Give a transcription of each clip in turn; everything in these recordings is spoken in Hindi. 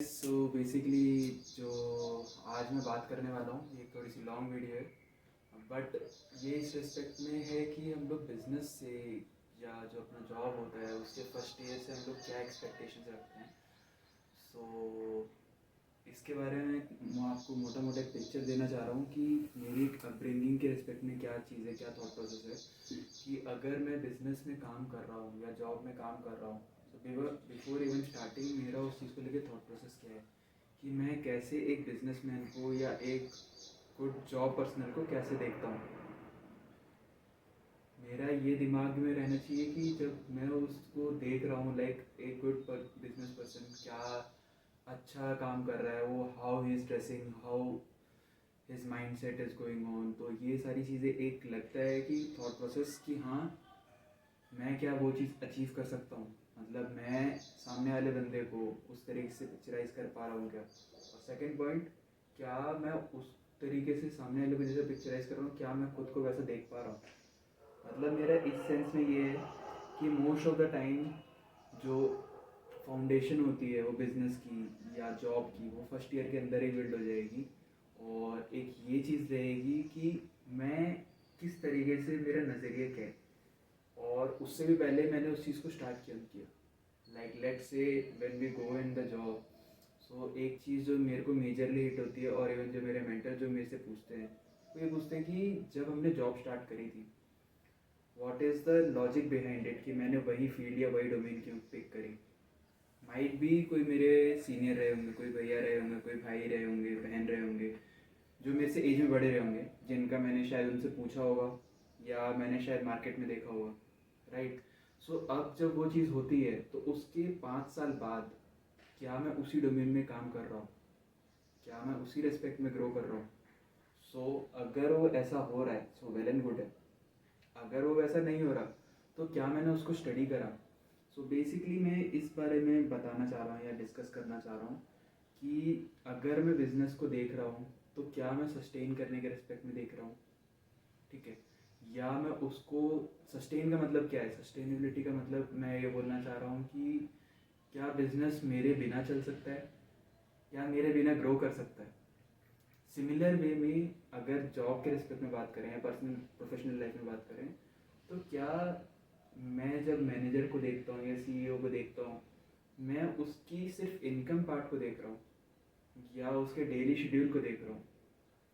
सो बेसिकली जो आज मैं बात करने वाला हूँ ये थोड़ी सी लॉन्ग वीडियो है, बट ये इस रिस्पेक्ट में है कि हम लोग बिजनेस से या जो अपना जॉब होता है उसके फर्स्ट ईयर से हम लोग क्या एक्सपेक्टेशंस रखते हैं। सो इसके बारे में मैं आपको मोटा मोटा एक पिक्चर देना चाह रहा हूँ कि मेरी अपब्रिंगिंग के रिस्पेक्ट में क्या चीज़ है, क्या थॉट प्रोसेस है कि अगर मैं बिजनेस में काम कर रहा हूँ या जॉब में काम कर रहा हूँ, तो बिफोर इवन स्टार्टिंग मेरा उस चीज़ को लेकर थॉट प्रोसेस क्या है कि मैं कैसे एक बिजनेसमैन को या एक गुड जॉब पर्सनल को कैसे देखता हूँ। मेरा ये दिमाग में रहना चाहिए कि जब मैं उसको देख रहा हूँ लाइक एक गुड बिजनेस पर्सन क्या अच्छा काम कर रहा है, वो how he is dressing, how his mind set is going on, तो ये सारी चीज़ें एक लगता है कि थॉट प्रोसेस कि हाँ मैं क्या वो चीज़ अचीव कर सकता हूँ, मतलब मैं सामने वाले बंदे को उस तरीके से पिक्चराइज कर पा रहा हूँ क्या। और सेकंड पॉइंट, क्या मैं उस तरीके से सामने वाले बंदे से पिक्चराइज कर रहा हूँ, क्या मैं खुद को वैसा देख पा रहा हूँ। मतलब मेरा इस सेंस में ये है कि मोस्ट ऑफ द टाइम जो फाउंडेशन होती है वो बिज़नेस की या जॉब की, वो फर्स्ट ईयर के अंदर ही बिल्ड हो जाएगी। और एक ये चीज़ रहेगी कि मैं किस तरीके से, मेरा नज़रिया क्या है, और उससे भी पहले मैंने उस चीज़ को स्टार्ट किया like let's say when we go in the job. So एक चीज़ जो मेरे को मेजरली हिट होती है, और इवन जो मेरे मेंटर जो मेरे से पूछते हैं, वो ये पूछते हैं कि जब हमने जॉब स्टार्ट करी थी what is the logic behind it, कि मैंने वही फील्ड या वही डोमेन क्यों पिक करी। माइट भी कोई मेरे सीनियर रहे होंगे, कोई भैया रहे होंगे, कोई भाई रहे होंगे, बहन रहे होंगे, जो मेरे से एज में बड़े रहे होंगे, जिनका मैंने शायद उनसे पूछा होगा या मैंने शायद मार्केट में देखा होगा, राइट। सो अब जब वो चीज़ होती है तो उसके 5 साल बाद क्या मैं उसी डोमेन में काम कर रहा हूँ, क्या मैं उसी रेस्पेक्ट में ग्रो कर रहा हूँ। सो अगर वो ऐसा हो रहा है सो वेल एंड गुड है, अगर वो वैसा नहीं हो रहा तो क्या मैंने उसको स्टडी करा। सो बेसिकली मैं इस बारे में बताना चाह रहा हूँ या डिस्कस करना चाह रहा हूँ कि अगर मैं बिज़नेस को देख रहा हूँ तो क्या मैं सस्टेन करने के रिस्पेक्ट में देख रहा हूँ, ठीक है, या मैं उसको, सस्टेन का मतलब क्या है, सस्टेनेबिलिटी का मतलब मैं ये बोलना चाह रहा हूँ कि क्या बिजनेस मेरे बिना चल सकता है या मेरे बिना ग्रो कर सकता है। सिमिलर वे में अगर जॉब के रिस्पेक्ट में बात करें या पर्सनल प्रोफेशनल लाइफ में बात करें, तो क्या मैं जब मैनेजर को देखता हूँ या सीईओ को देखता हूँ, मैं उसकी सिर्फ इनकम पार्ट को देख रहा हूँ या उसके डेली शेड्यूल को देख रहा हूँ।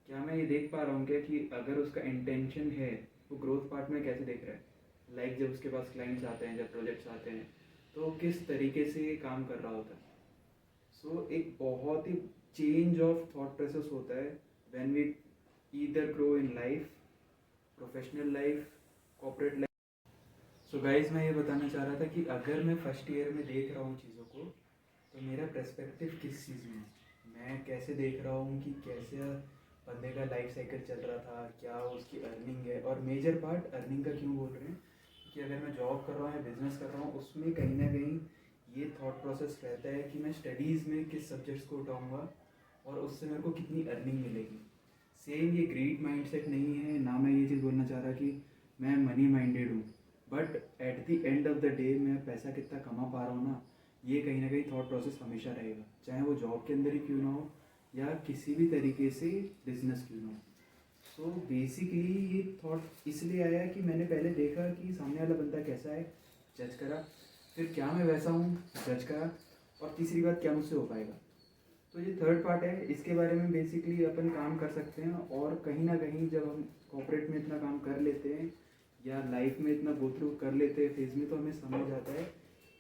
क्या मैं ये देख पा रहा हूँ क्या कि अगर उसका इंटेंशन है वो ग्रोथ पार्ट में कैसे देख रहा है, लाइक जब उसके पास क्लाइंट्स आते हैं, जब प्रोजेक्ट्स आते हैं, तो किस तरीके से काम कर रहा होता है। सो एक बहुत ही चेंज ऑफ थॉट प्रोसेस होता है when we either grow in life, professional life, corporate life. So guys मैं ये बताना चाह रहा था कि अगर मैं फर्स्ट ईयर में देख रहा हूँ चीज़ों को, तो मेरा पर्सपेक्टिव किस चीज़ में है, मैं कैसे देख रहा हूँ कि कैसे बंदे का लाइफ साइकिल चल रहा था, क्या उसकी अर्निंग है, और मेजर पार्ट अर्निंग का क्यों बोल रहे हैं कि अगर मैं जॉब कर रहा हूँ या बिजनेस कर रहा हूँ उसमें कहीं ना कहीं ये थॉट प्रोसेस रहता है कि मैं स्टडीज़ में किस सब्जेक्ट्स को उठाऊँगा और उससे मेरे को कितनी अर्निंग मिलेगी। सेम ये ग्रीड माइंडसेट नहीं है, ना मैं ये चीज़ बोलना चाह रहा कि मैं मनी माइंडेड हूँ, but at the end of the day मैं पैसा कितना कमा पा रहा हूँ ना, ये कहीं ना कहीं थॉट प्रोसेस हमेशा रहेगा, चाहे वो जॉब के अंदर ही क्यों ना हो या किसी भी तरीके से बिजनेस क्यों ना हो। सो बेसिकली ये थॉट इसलिए आया कि मैंने पहले देखा कि सामने वाला बंदा कैसा है, जज करा, फिर क्या मैं वैसा हूँ, जज करा, और तीसरी बात क्या मुझसे हो पाएगा। तो ये थर्ड पार्ट है, इसके बारे में बेसिकली अपन काम कर सकते हैं, और कहीं ना कहीं जब हम कॉर्पोरेट में इतना काम कर लेते हैं या लाइफ में इतना गो थ्रू कर लेते हैं फेज में, तो हमें समझ आता है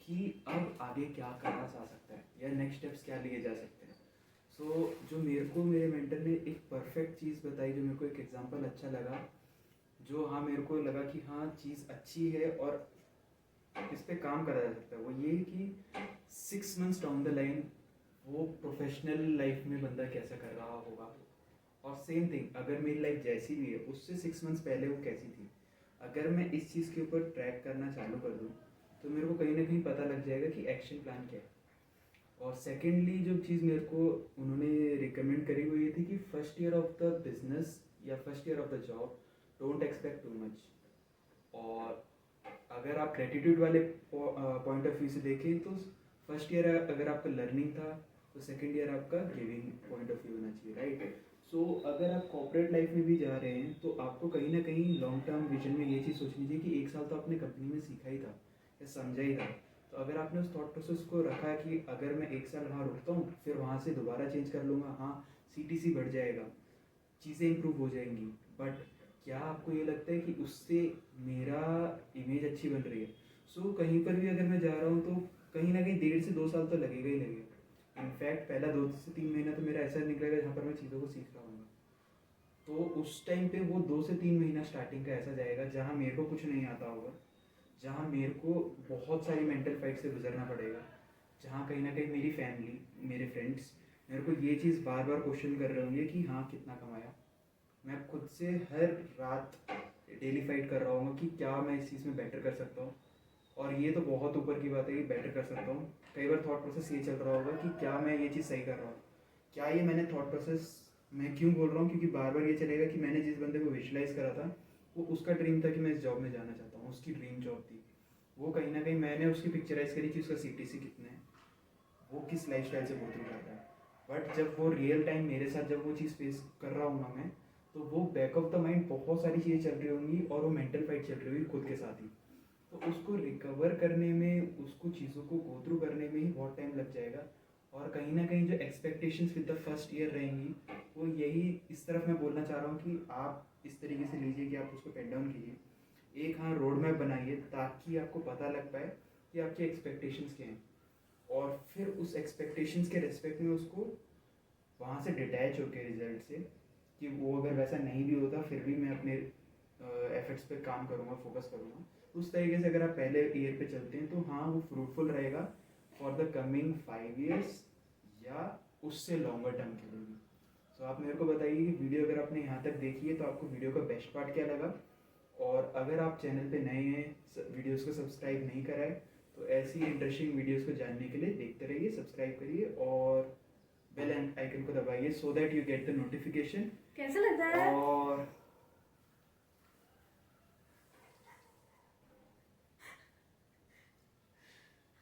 कि अब आगे क्या करा जा सकता है या नेक्स्ट स्टेप्स क्या लिए जा सकते हैं। सो जो मेरे को मेरे मेंटर ने एक परफेक्ट चीज़ बताई, जो मेरे को एक एग्जांपल अच्छा लगा, जो हाँ मेरे को लगा कि हाँ चीज़ अच्छी है और इस पे काम करा जा सकता है, वो ये कि 6 मंथ्स डाउन द लाइन वो प्रोफेशनल लाइफ में बंदा कैसा कर रहा होगा, और सेम थिंग अगर मेरी लाइफ जैसी भी है उससे 6 मंथ्स पहले वो कैसी थी, अगर मैं इस चीज़ के ऊपर ट्रैक करना चालू कर दूँ तो मेरे को कहीं ना कहीं पता लग जाएगा कि एक्शन प्लान क्या है। और सेकेंडली जो चीज़ मेरे को उन्होंने रिकमेंड करी वो ये थी कि first year of the business या first year of the job don't expect too much. और अगर आप ग्रेटिट्यूड वाले पॉइंट ऑफ व्यू से देखें तो फर्स्ट ईयर अगर आपका लर्निंग था तो सेकेंड ईयर आपका गिविंग पॉइंट ऑफ व्यू होना चाहिए, राइट। सो अगर आप कॉर्पोरेट लाइफ में भी जा रहे हैं तो आपको कहीं ना कहीं लॉन्ग टर्म विजन में ये चीज़ सोचनी चाहिए कि 1 साल तो आपने कंपनी में सीखा ही था या समझा ही था। तो अगर आपने उस थॉट प्रोसेस को रखा कि अगर मैं 1 साल वहाँ रुकता हूँ फिर वहाँ से दोबारा चेंज कर लूँगा, हाँ CTC बढ़ जाएगा, चीज़ें इंप्रूव हो जाएंगी, बट क्या आपको ये लगता है कि उससे मेरा इमेज अच्छी बन रही है? सो कहीं पर भी अगर मैं जा रहा हूँ तो कहीं ना कहीं 1.5 से 2 साल तो लगेगा ही लगेगा। इनफैक्ट पहला 2 से 3 महीना तो मेरा ऐसा निकलेगा जहाँ पर मैं चीज़ों को सीख रहा हूँ। तो उस टाइम पे वो 2 से 3 महीना स्टार्टिंग का ऐसा जाएगा जहाँ मेरे को कुछ नहीं आता होगा, जहाँ मेरे को बहुत सारी मेंटल फाइट से गुजरना पड़ेगा, जहाँ कहीं ना कहीं मेरी फैमिली, मेरे फ्रेंड्स मेरे को ये चीज़ बार बार क्वेश्चन कर रहे होंगे कि हाँ कितना कमाया। मैं खुद से हर रात डेली फाइट कर रहा हूँ कि क्या मैं इस चीज़ में बेटर कर सकता हूँ। और ये तो बहुत ऊपर की बात है कि बेटर कर सकता हूँ। कई बार थॉट प्रोसेस ये चल रहा होगा कि क्या मैं ये चीज़ सही कर रहा हूँ, क्या ये मैंने थॉट प्रोसेस मैं क्यों बोल रहा हूँ, क्योंकि बार बार ये चलेगा कि मैंने जिस बंदे को विजुलाइज करा था वो उसका ड्रीम था कि मैं इस जॉब में जाना चाहता हूँ, उसकी ड्रीम जॉब थी वो। कहीं ना कहीं मैंने उसकी पिक्चराइज करी कि उसका CTC कितना है, वो किस लाइफ स्टाइल से गो थ्रू कर रहा है। बट जब वो रियल टाइम मेरे साथ जब वो चीज़ फेस कर रहा हूँ मैं, तो वो बैक ऑफ द माइंड बहुत सारी चीज़ें चल रही होंगी और वो मेंटल फाइट चल रही होगी खुद के साथ ही। तो उसको रिकवर करने में, उसको चीज़ों को गो थ्रू करने में ही बहुत टाइम लग जाएगा। और कहीं ना कहीं जो expectations with the first year रहेंगी वो यही, इस तरफ मैं बोलना चाह रहा हूँ कि आप इस तरीके से लीजिए कि आप उसको पेन डाउन कीजिए, एक हाँ रोड मैप बनाइए ताकि आपको पता लग पाए कि आपकी एक्सपेक्टेशंस क्या हैं, और फिर उस एक्सपेक्टेशंस के रेस्पेक्ट में उसको वहाँ से डिटैच होकर रिजल्ट से, कि वो अगर वैसा नहीं भी होता फिर भी मैं अपने एफर्ट्स पे काम करूँगा, फोकस करूँगा। उस तरीके से अगर आप पहले ईयर पे चलते हैं तो हाँ वो फ्रूटफुल रहेगा फॉर द कमिंग 5 years या उससे लॉन्गर टर्म के लिए भी। सो आप मेरे को बताइए कि वीडियो अगर आपने यहाँ तक देखी है तो आपको वीडियो का बेस्ट पार्ट क्या लगा। और अगर आप चैनल पे नए हैं, वीडियोस को सब्सक्राइब नहीं करा है, तो ऐसी इंटरेस्टिंग वीडियोस को जानने के लिए देखते रहिए, सब्सक्राइब करिए और बेल आइकन को दबाइए so that you get the notification. कैसा लग रहा है? और